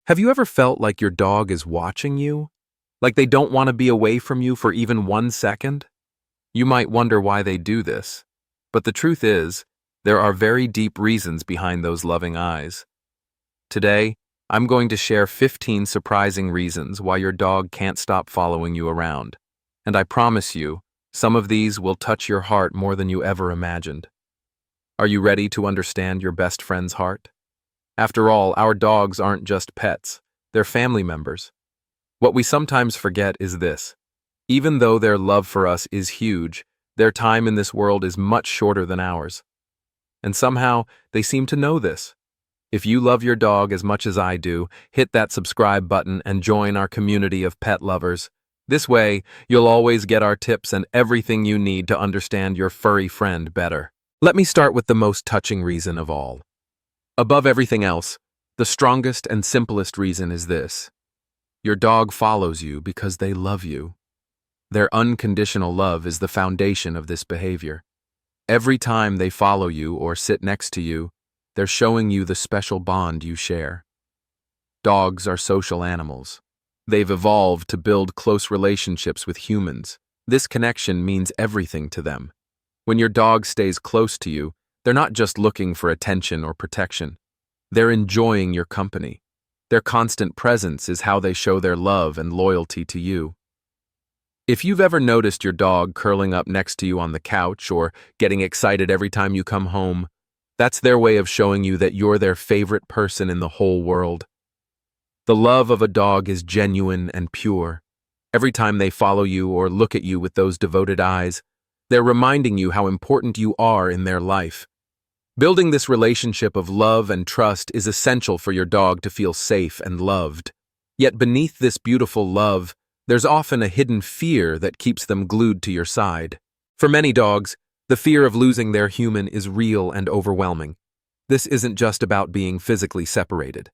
Have you ever felt like your dog is watching you? Like they don't want to be away from you for even 1 second? You might wonder why they do this. But the truth is, there are very deep reasons behind those loving eyes. Today, I'm going to share 15 surprising reasons why your dog can't stop following you around. And I promise you, some of these will touch your heart more than you ever imagined. Are you ready to understand your best friend's heart? After all, our dogs aren't just pets, they're family members. What we sometimes forget is this. Even though their love for us is huge, their time in this world is much shorter than ours. And somehow, they seem to know this. If you love your dog as much as I do, hit that subscribe button and join our community of pet lovers. This way, you'll always get our tips and everything you need to understand your furry friend better. Let me start with the most touching reason of all. Above everything else, the strongest and simplest reason is this. Your dog follows you because they love you. Their unconditional love is the foundation of this behavior. Every time they follow you or sit next to you, they're showing you the special bond you share. Dogs are social animals. They've evolved to build close relationships with humans. This connection means everything to them. When your dog stays close to you, they're not just looking for attention or protection. They're enjoying your company. Their constant presence is how they show their love and loyalty to you. If you've ever noticed your dog curling up next to you on the couch or getting excited every time you come home, that's their way of showing you that you're their favorite person in the whole world. The love of a dog is genuine and pure. Every time they follow you or look at you with those devoted eyes, they're reminding you how important you are in their life. Building this relationship of love and trust is essential for your dog to feel safe and loved. Yet beneath this beautiful love, there's often a hidden fear that keeps them glued to your side. For many dogs, the fear of losing their human is real and overwhelming. This isn't just about being physically separated.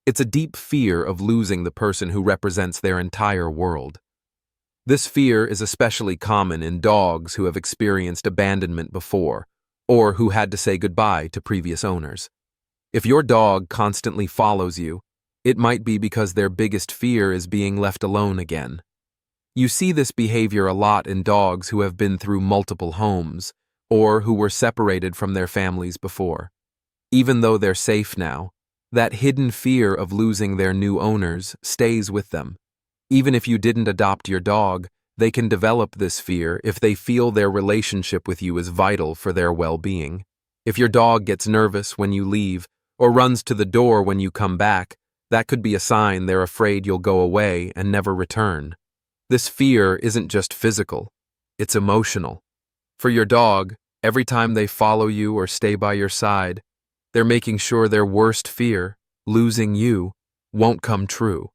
It's a deep fear of losing the person who represents their entire world. This fear is especially common in dogs who have experienced abandonment before, or who had to say goodbye to previous owners. If your dog constantly follows you, it might be because their biggest fear is being left alone again. You see this behavior a lot in dogs who have been through multiple homes, or who were separated from their families before. Even though they're safe now, that hidden fear of losing their new owners stays with them. Even if you didn't adopt your dog, they can develop this fear if they feel their relationship with you is vital for their well-being. If your dog gets nervous when you leave or runs to the door when you come back, that could be a sign they're afraid you'll go away and never return. This fear isn't just physical, it's emotional. For your dog, every time they follow you or stay by your side, they're making sure their worst fear, losing you, won't come true.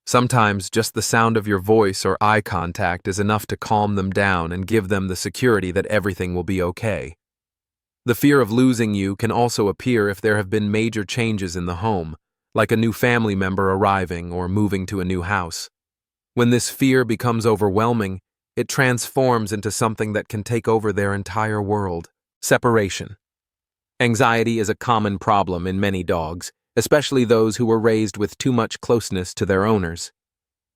Sometimes just the sound of your voice or eye contact is enough to calm them down and give them the security that everything will be okay. The fear of losing you can also appear if there have been major changes in the home, like a new family member arriving or moving to a new house. When this fear becomes overwhelming, it transforms into something that can take over their entire world: separation. Anxiety is a common problem in many dogs, especially those who were raised with too much closeness to their owners.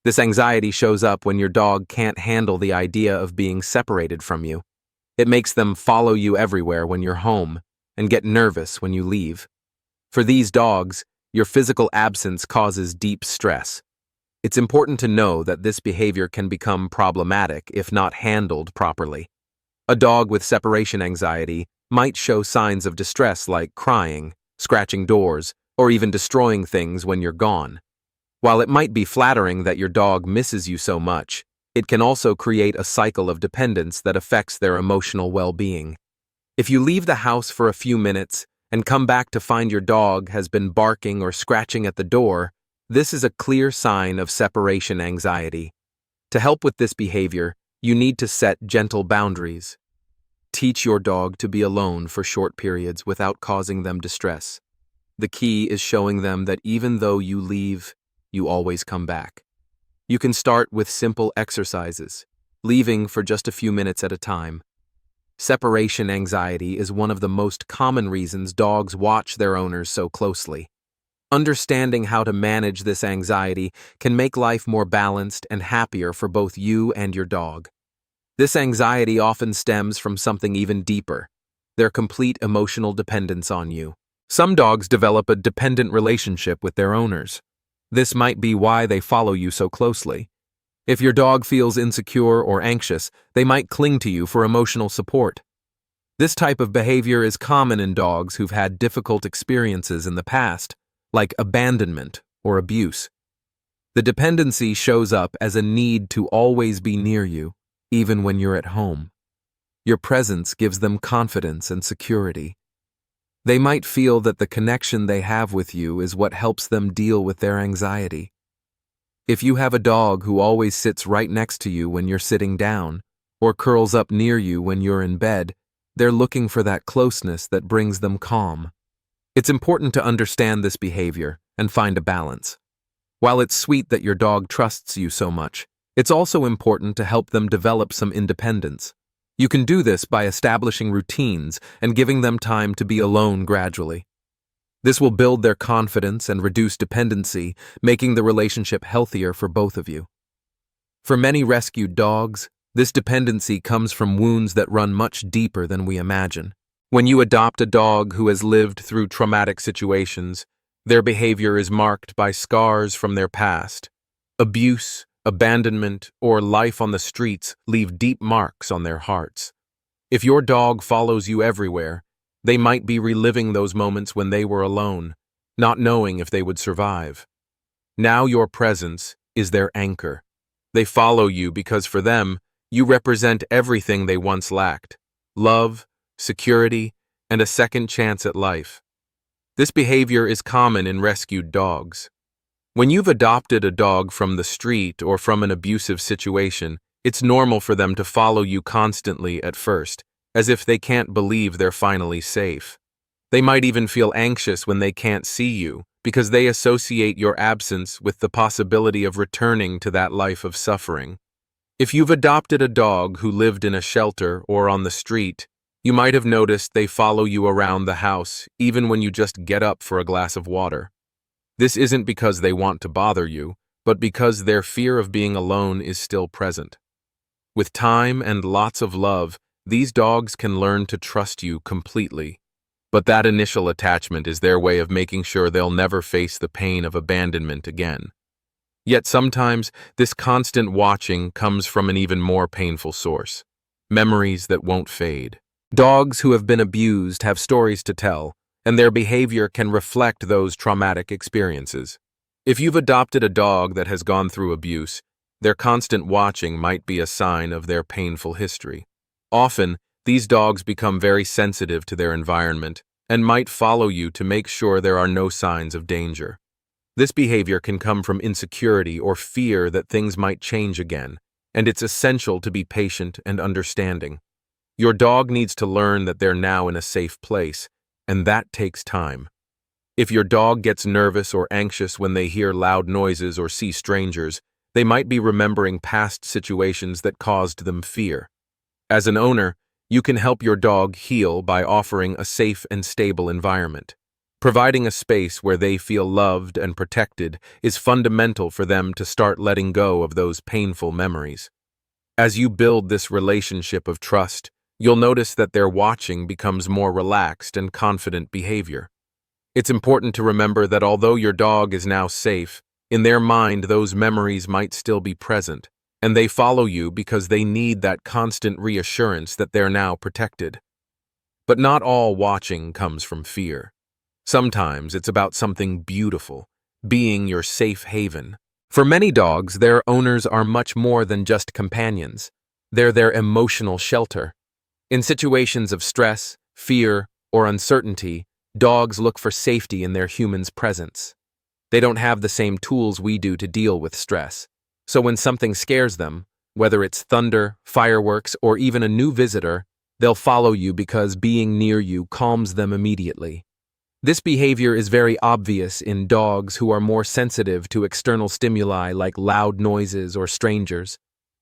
This anxiety shows up when your dog can't handle the idea of being separated from you. It makes them follow you everywhere when you're home and get nervous when you leave. For these dogs, your physical absence causes deep stress. It's important to know that this behavior can become problematic if not handled properly. A dog with separation anxiety might show signs of distress like crying, scratching doors, or even destroying things when you're gone. While it might be flattering that your dog misses you so much, it can also create a cycle of dependence that affects their emotional well-being. If you leave the house for a few minutes and come back to find your dog has been barking or scratching at the door, this is a clear sign of separation anxiety. To help with this behavior, you need to set gentle boundaries. Teach your dog to be alone for short periods without causing them distress. The key is showing them that even though you leave, you always come back. You can start with simple exercises, leaving for just a few minutes at a time. Separation anxiety is one of the most common reasons dogs watch their owners so closely. Understanding how to manage this anxiety can make life more balanced and happier for both you and your dog. This anxiety often stems from something even deeper: their complete emotional dependence on you. Some dogs develop a dependent relationship with their owners. This might be why they follow you so closely. If your dog feels insecure or anxious, they might cling to you for emotional support. This type of behavior is common in dogs who've had difficult experiences in the past, like abandonment or abuse. The dependency shows up as a need to always be near you, even when you're at home. Your presence gives them confidence and security. They might feel that the connection they have with you is what helps them deal with their anxiety. If you have a dog who always sits right next to you when you're sitting down, or curls up near you when you're in bed, they're looking for that closeness that brings them calm. It's important to understand this behavior and find a balance. While it's sweet that your dog trusts you so much, it's also important to help them develop some independence. You can do this by establishing routines and giving them time to be alone gradually. This will build their confidence and reduce dependency, making the relationship healthier for both of you. For many rescued dogs, this dependency comes from wounds that run much deeper than we imagine. When you adopt a dog who has lived through traumatic situations, their behavior is marked by scars from their past. Abuse, abandonment, or life on the streets leave deep marks on their hearts. If your dog follows you everywhere, they might be reliving those moments when they were alone, not knowing if they would survive. Now your presence is their anchor. They follow you because for them, you represent everything they once lacked: love, security, and a second chance at life. This behavior is common in rescued dogs. When you've adopted a dog from the street or from an abusive situation, it's normal for them to follow you constantly at first, as if they can't believe they're finally safe. They might even feel anxious when they can't see you, because they associate your absence with the possibility of returning to that life of suffering. If you've adopted a dog who lived in a shelter or on the street, you might have noticed they follow you around the house, even when you just get up for a glass of water. This isn't because they want to bother you, but because their fear of being alone is still present. With time and lots of love, these dogs can learn to trust you completely. But that initial attachment is their way of making sure they'll never face the pain of abandonment again. Yet sometimes, this constant watching comes from an even more painful source: memories that won't fade. Dogs who have been abused have stories to tell, and their behavior can reflect those traumatic experiences. If you've adopted a dog that has gone through abuse, their constant watching might be a sign of their painful history. Often, these dogs become very sensitive to their environment and might follow you to make sure there are no signs of danger. This behavior can come from insecurity or fear that things might change again, and it's essential to be patient and understanding. Your dog needs to learn that they're now in a safe place, and that takes time. If your dog gets nervous or anxious when they hear loud noises or see strangers, they might be remembering past situations that caused them fear. As an owner, you can help your dog heal by offering a safe and stable environment. Providing a space where they feel loved and protected is fundamental for them to start letting go of those painful memories. As you build this relationship of trust, you'll notice that their watching becomes more relaxed and confident behavior. It's important to remember that although your dog is now safe, in their mind those memories might still be present, and they follow you because they need that constant reassurance that they're now protected. But not all watching comes from fear. Sometimes it's about something beautiful, being your safe haven. For many dogs, their owners are much more than just companions. They're their emotional shelter. In situations of stress, fear, or uncertainty, dogs look for safety in their human's presence. They don't have the same tools we do to deal with stress. So when something scares them, whether it's thunder, fireworks, or even a new visitor, they'll follow you because being near you calms them immediately. This behavior is very obvious in dogs who are more sensitive to external stimuli like loud noises or strangers.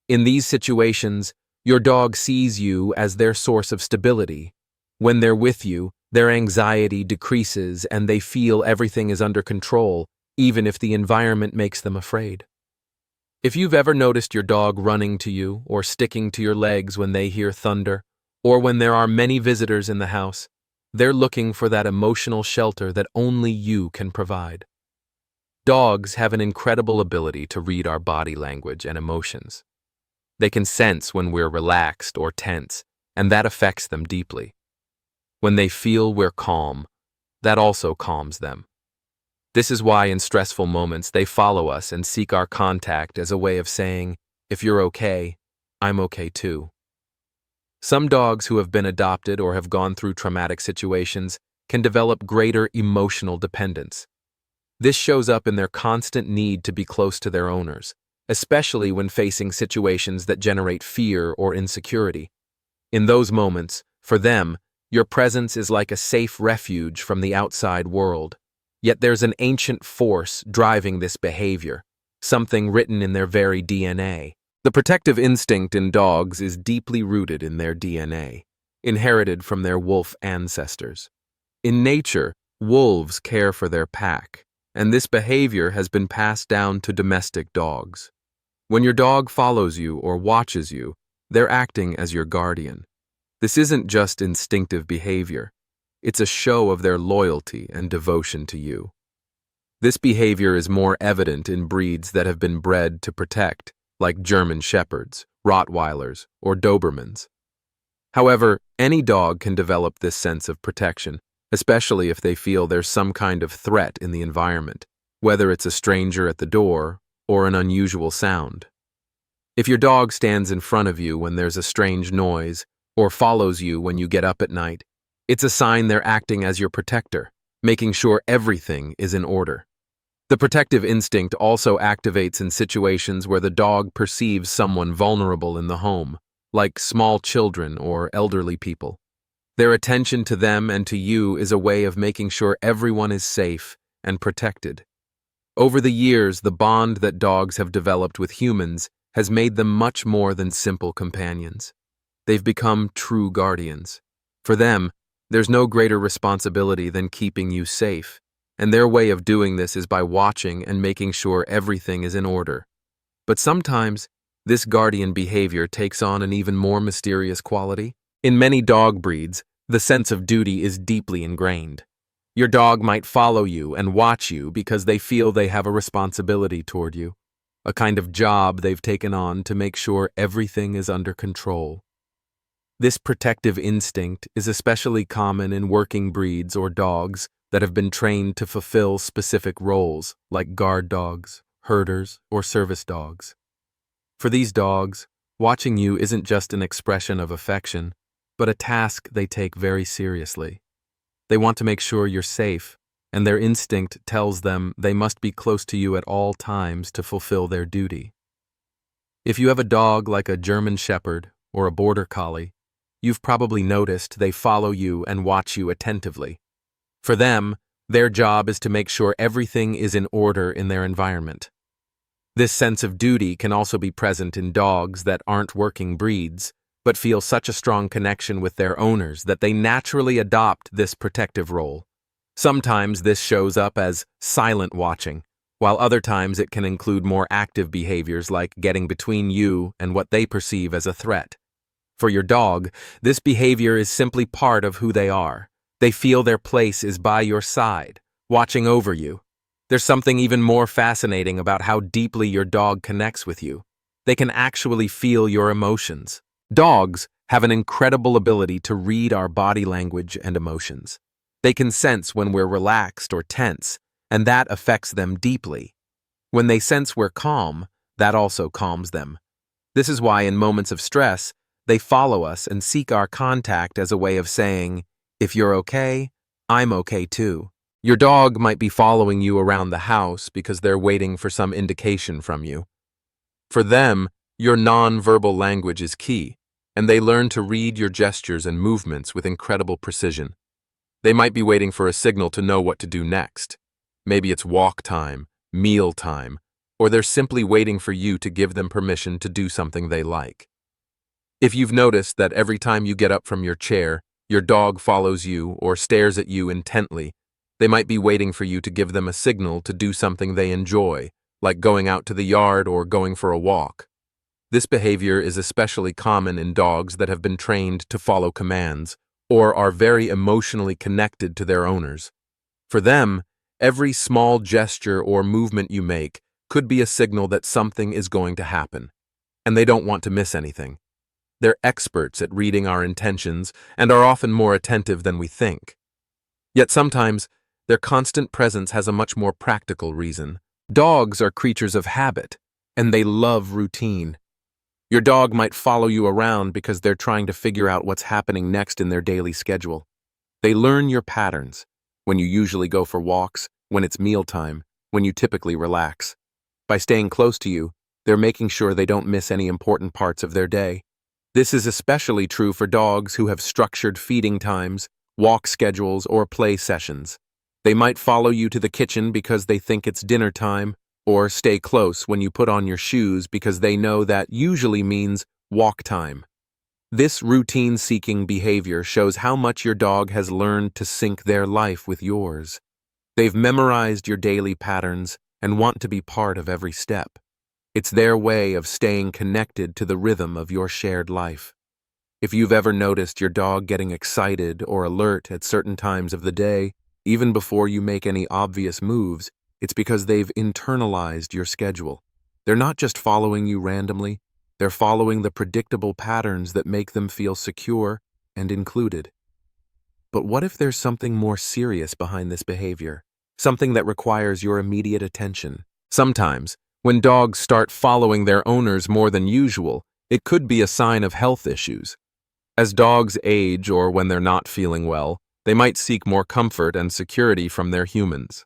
In these situations, your dog sees you as their source of stability. When they're with you, Their anxiety decreases and they feel everything is under control, even if the environment makes them afraid. If you've ever noticed your dog running to you or sticking to your legs when they hear thunder, or when there are many visitors in the house, they're looking for that emotional shelter that only you can provide. Dogs have an incredible ability to read our body language and emotions. They can sense when we're relaxed or tense, and that affects them deeply. When they feel we're calm, that also calms them. This is why in stressful moments they follow us and seek our contact as a way of saying, "If you're okay, I'm okay too." Some dogs who have been adopted or have gone through traumatic situations can develop greater emotional dependence. This shows up in their constant need to be close to their owners, especially when facing situations that generate fear or insecurity. In those moments, for them, your presence is like a safe refuge from the outside world. Yet there's an ancient force driving this behavior, something written in their very DNA. The protective instinct in dogs is deeply rooted in their DNA, inherited from their wolf ancestors. In nature, wolves care for their pack, and this behavior has been passed down to domestic dogs. When your dog follows you or watches you, they're acting as your guardian. This isn't just instinctive behavior. It's a show of their loyalty and devotion to you. This behavior is more evident in breeds that have been bred to protect, like German Shepherds, Rottweilers, or Dobermans. However, any dog can develop this sense of protection, especially if they feel there's some kind of threat in the environment, whether it's a stranger at the door or an unusual sound. If your dog stands in front of you when there's a strange noise or follows you when you get up at night, it's a sign they're acting as your protector, making sure everything is in order. The protective instinct also activates in situations where the dog perceives someone vulnerable in the home, like small children or elderly people. Their attention to them and to you is a way of making sure everyone is safe and protected. Over the years, the bond that dogs have developed with humans has made them much more than simple companions. They've become true guardians. For them, there's no greater responsibility than keeping you safe, and their way of doing this is by watching and making sure everything is in order. But sometimes, this guardian behavior takes on an even more mysterious quality. In many dog breeds, the sense of duty is deeply ingrained. Your dog might follow you and watch you because they feel they have a responsibility toward you, a kind of job they've taken on to make sure everything is under control. This protective instinct is especially common in working breeds or dogs that have been trained to fulfill specific roles, like guard dogs, herders, or service dogs. For these dogs, watching you isn't just an expression of affection, but a task they take very seriously. They want to make sure you're safe, and their instinct tells them they must be close to you at all times to fulfill their duty. If you have a dog like a German Shepherd or a Border Collie, you've probably noticed they follow you and watch you attentively. For them, their job is to make sure everything is in order in their environment. This sense of duty can also be present in dogs that aren't working breeds, but feel such a strong connection with their owners that they naturally adopt this protective role. Sometimes this shows up as silent watching, while other times it can include more active behaviors like getting between you and what they perceive as a threat. For your dog, this behavior is simply part of who they are. They feel their place is by your side, watching over you. There's something even more fascinating about how deeply your dog connects with you. They can actually feel your emotions. Dogs have an incredible ability to read our body language and emotions. They can sense when we're relaxed or tense, and that affects them deeply. When they sense we're calm, that also calms them. This is why in moments of stress, they follow us and seek our contact as a way of saying, "If you're okay, I'm okay too." Your dog might be following you around the house because they're waiting for some indication from you. For them, your non-verbal language is key, and they learn to read your gestures and movements with incredible precision. They might be waiting for a signal to know what to do next. Maybe it's walk time, meal time, or they're simply waiting for you to give them permission to do something they like. If you've noticed that every time you get up from your chair, Your dog follows you or stares at you intently. They might be waiting for you to give them a signal to do something they enjoy, like going out to the yard or going for a walk. This behavior is especially common in dogs that have been trained to follow commands or are very emotionally connected to their owners. For them, every small gesture or movement you make could be a signal that something is going to happen, and they don't want to miss anything. They're experts at reading our intentions and are often more attentive than we think. Yet sometimes, their constant presence has a much more practical reason. Dogs are creatures of habit, and they love routine. Your dog might follow you around because they're trying to figure out what's happening next in their daily schedule. They learn your patterns, when you usually go for walks, when it's mealtime, when you typically relax. By staying close to you, they're making sure they don't miss any important parts of their day. This is especially true for dogs who have structured feeding times, walk schedules, or play sessions. They might follow you to the kitchen because they think it's dinner time, or stay close when you put on your shoes because they know that usually means walk time. This routine-seeking behavior shows how much your dog has learned to sync their life with yours. They've memorized your daily patterns and want to be part of every step. It's their way of staying connected to the rhythm of your shared life. If you've ever noticed your dog getting excited or alert at certain times of the day, even before you make any obvious moves, it's because they've internalized your schedule. They're not just following you randomly, they're following the predictable patterns that make them feel secure and included. But what if there's something more serious behind this behavior? Something that requires your immediate attention? Sometimes, when dogs start following their owners more than usual, it could be a sign of health issues. As dogs age or when they're not feeling well, they might seek more comfort and security from their humans.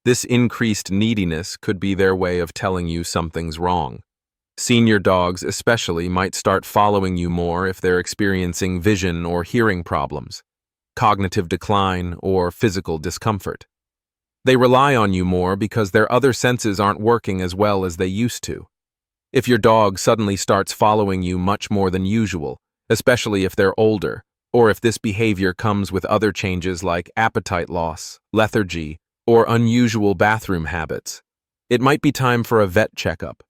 This increased neediness could be their way of telling you something's wrong. Senior dogs especially might start following you more if they're experiencing vision or hearing problems, cognitive decline, or physical discomfort. They rely on you more because their other senses aren't working as well as they used to. If your dog suddenly starts following you much more than usual, especially if they're older, or if this behavior comes with other changes like appetite loss, lethargy, or unusual bathroom habits, it might be time for a vet checkup.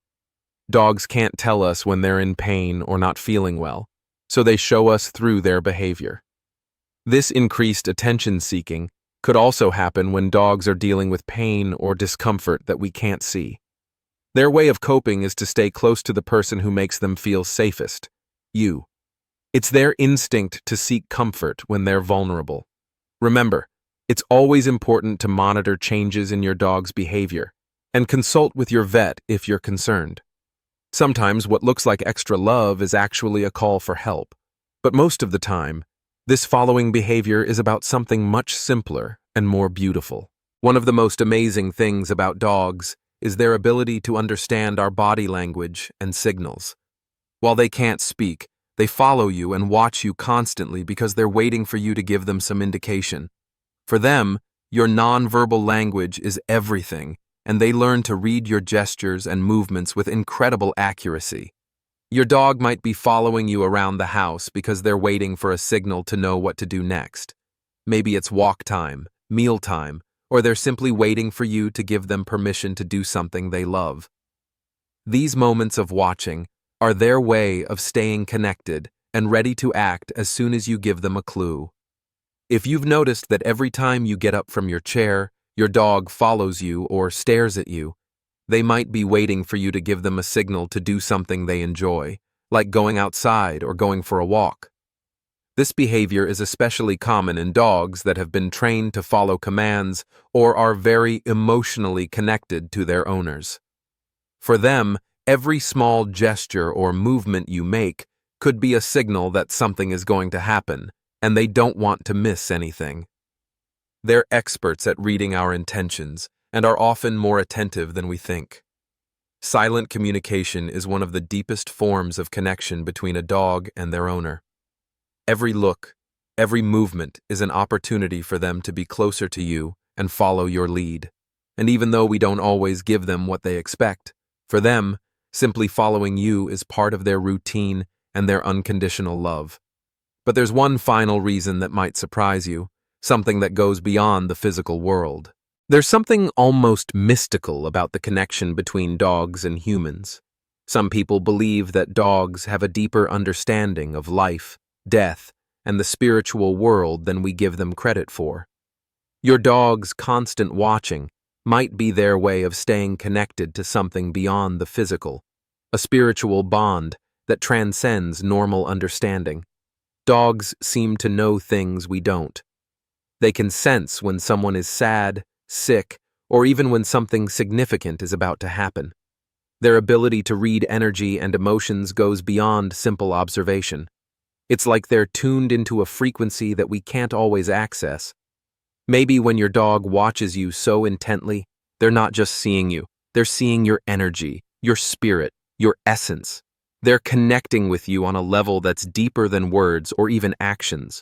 Dogs can't tell us when they're in pain or not feeling well, so they show us through their behavior. This increased attention-seeking could also happen when dogs are dealing with pain or discomfort that we can't see. Their way of coping is to stay close to the person who makes them feel safest, you. It's their instinct to seek comfort when they're vulnerable. Remember, it's always important to monitor changes in your dog's behavior and consult with your vet if you're concerned. Sometimes what looks like extra love is actually a call for help, but most of the time, this following behavior is about something much simpler and more beautiful. One of the most amazing things about dogs is their ability to understand our body language and signals. While they can't speak, they follow you and watch you constantly because they're waiting for you to give them some indication. For them, your nonverbal language is everything, and they learn to read your gestures and movements with incredible accuracy. Your dog might be following you around the house because they're waiting for a signal to know what to do next. Maybe it's walk time, meal time, or they're simply waiting for you to give them permission to do something they love. These moments of watching are their way of staying connected and ready to act as soon as you give them a clue. If you've noticed that every time you get up from your chair, your dog follows you or stares at you, they might be waiting for you to give them a signal to do something they enjoy, like going outside or going for a walk. This behavior is especially common in dogs that have been trained to follow commands or are very emotionally connected to their owners. For them, every small gesture or movement you make could be a signal that something is going to happen, and they don't want to miss anything. They're experts at reading our intentions and are often more attentive than we think. Silent communication is one of the deepest forms of connection between a dog and their owner. Every look, every movement is an opportunity for them to be closer to you and follow your lead. And even though we don't always give them what they expect, for them, simply following you is part of their routine and their unconditional love. But there's one final reason that might surprise you, something that goes beyond the physical world. There's something almost mystical about the connection between dogs and humans. Some people believe that dogs have a deeper understanding of life, death, and the spiritual world than we give them credit for. Your dog's constant watching might be their way of staying connected to something beyond the physical, a spiritual bond that transcends normal understanding. Dogs seem to know things we don't. They can sense when someone is sad, sick, or even when something significant is about to happen. Their ability to read energy and emotions goes beyond simple observation. It's like they're tuned into a frequency that we can't always access. Maybe when your dog watches you so intently, they're not just seeing you, they're seeing your energy, your spirit, your essence. They're connecting with you on a level that's deeper than words or even actions.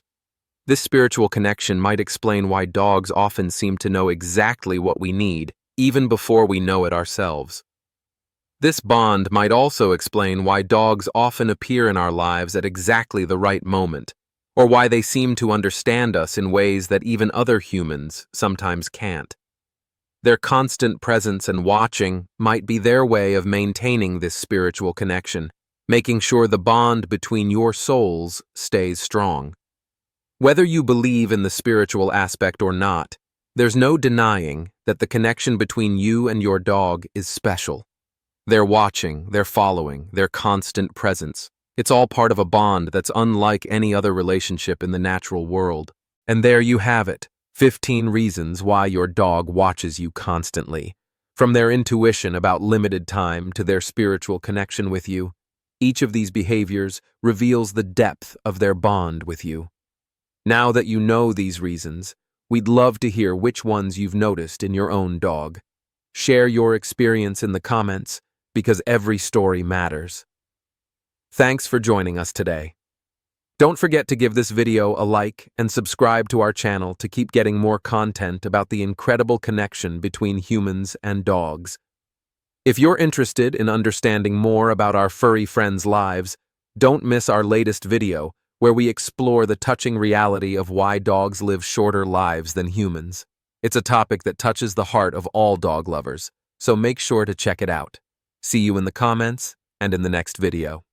This spiritual connection might explain why dogs often seem to know exactly what we need, even before we know it ourselves. This bond might also explain why dogs often appear in our lives at exactly the right moment, or why they seem to understand us in ways that even other humans sometimes can't. Their constant presence and watching might be their way of maintaining this spiritual connection, making sure the bond between your souls stays strong. Whether you believe in the spiritual aspect or not, there's no denying that the connection between you and your dog is special. Their watching, their following, their constant presence. It's all part of a bond that's unlike any other relationship in the natural world. And there you have it, 15 reasons why your dog watches you constantly. From their intuition about limited time to their spiritual connection with you, each of these behaviors reveals the depth of their bond with you. Now that you know these reasons, we'd love to hear which ones you've noticed in your own dog. Share your experience in the comments, because every story matters. Thanks for joining us today. Don't forget to give this video a like and subscribe to our channel to keep getting more content about the incredible connection between humans and dogs. If you're interested in understanding more about our furry friends' lives, don't miss our latest video, where we explore the touching reality of why dogs live shorter lives than humans. It's a topic that touches the heart of all dog lovers, so make sure to check it out. See you in the comments and in the next video.